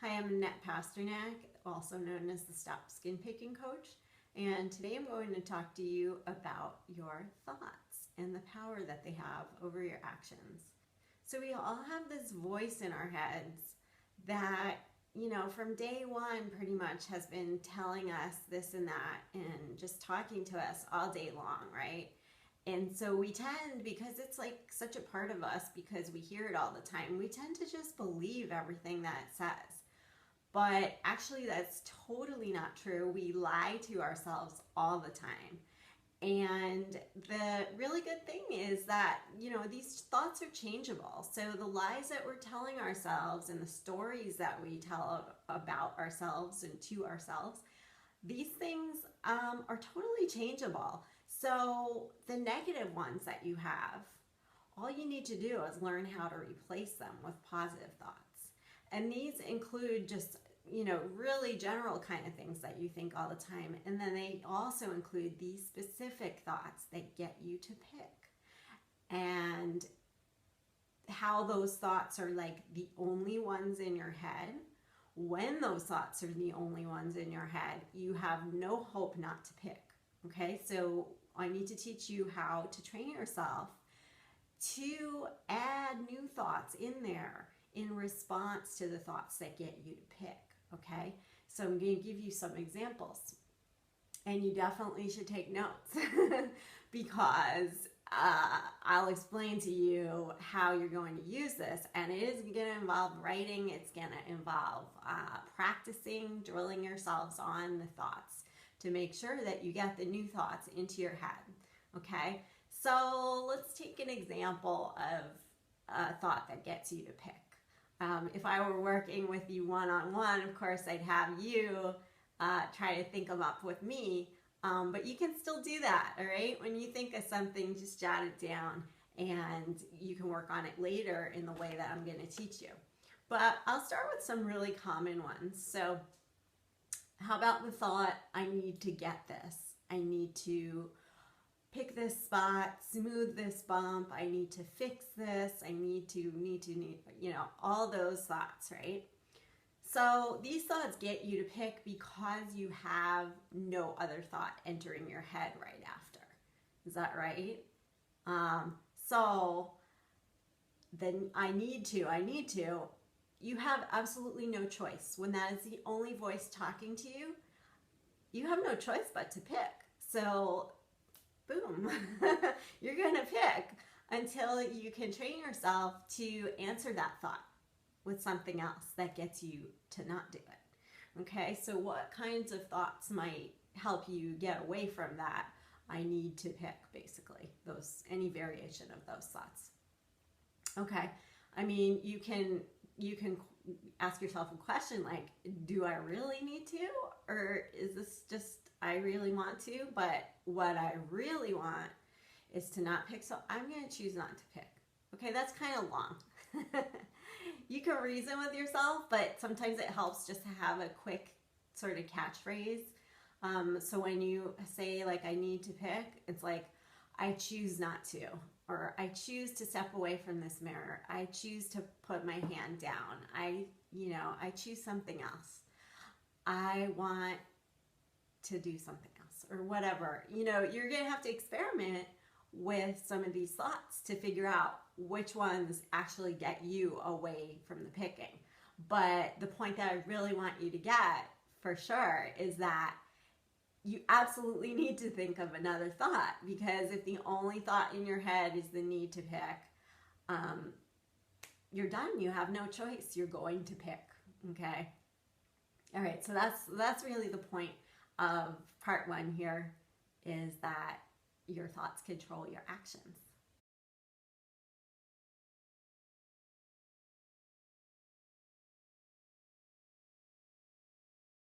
Hi, I'm Annette Pasternak, also known as the Stop Skin Picking Coach, and today I'm going to talk to you about your thoughts and the power that they have over your actions. So we all have this voice in our heads that, from day one pretty much has been telling us this and that and just talking to us all day long, right? And so we tend, because it's like such a part of us, because we hear it all the time, we tend to just believe everything that it says. But actually, that's totally not true. We lie to ourselves all the time. And the really good thing is that, these thoughts are changeable. So the lies that we're telling ourselves and the stories that we tell about ourselves and to ourselves, these things are totally changeable. So the negative ones that you have, all you need to do is learn how to replace them with positive thoughts. And these include just, really general kind of things that you think all the time. And then they also include these specific thoughts that get you to pick. And how those thoughts are like the only ones in your head. When those thoughts are the only ones in your head, you have no hope not to pick. Okay, so I need to teach you how to train yourself to add new thoughts in there in response to the thoughts that get you to pick. Okay, so I'm going to give you some examples, and you definitely should take notes because I'll explain to you how you're going to use this, and it is going to involve writing. It's going to involve practicing, drilling yourselves on the thoughts to make sure that you get the new thoughts into your head. Okay, so let's take an example of a thought that gets you to pick. If I were working with you one-on-one, of course, I'd have you try to think them up with me, but you can still do that, all right? When you think of something, just jot it down, and you can work on it later in the way that I'm going to teach you. But I'll start with some really common ones. So how about the thought, I need to get this. I need to pick this spot, smooth this bump, I need to fix this, I need to, all those thoughts, right? So these thoughts get you to pick because you have no other thought entering your head right after. Is that right? So then I need to, you have absolutely no choice. When that is the only voice talking to you, you have no choice but to pick. So boom, you're going to pick until you can train yourself to answer that thought with something else that gets you to not do it. Okay, so what kinds of thoughts might help you get away from that? I need to pick, basically, any variation of those thoughts. Okay, I mean, you can ask yourself a question like, do I really need to? Or is this just, I really want to, but what I really want is to not pick, so I'm going to choose not to pick. Okay, that's kind of long. You can reason with yourself, but sometimes it helps just to have a quick sort of catchphrase. So when you say, like, I need to pick, it's like, I choose not to, or I choose to step away from this mirror. I choose to put my hand down. I choose something else. I want to do something else, or whatever. You're going to have to experiment with some of these thoughts to figure out which ones actually get you away from the picking. But the point that I really want you to get for sure is that you absolutely need to think of another thought, because if the only thought in your head is the need to pick, you're done. You have no choice. You're going to pick. Okay. All right. So that's really the point of part one here, is that your thoughts control your actions.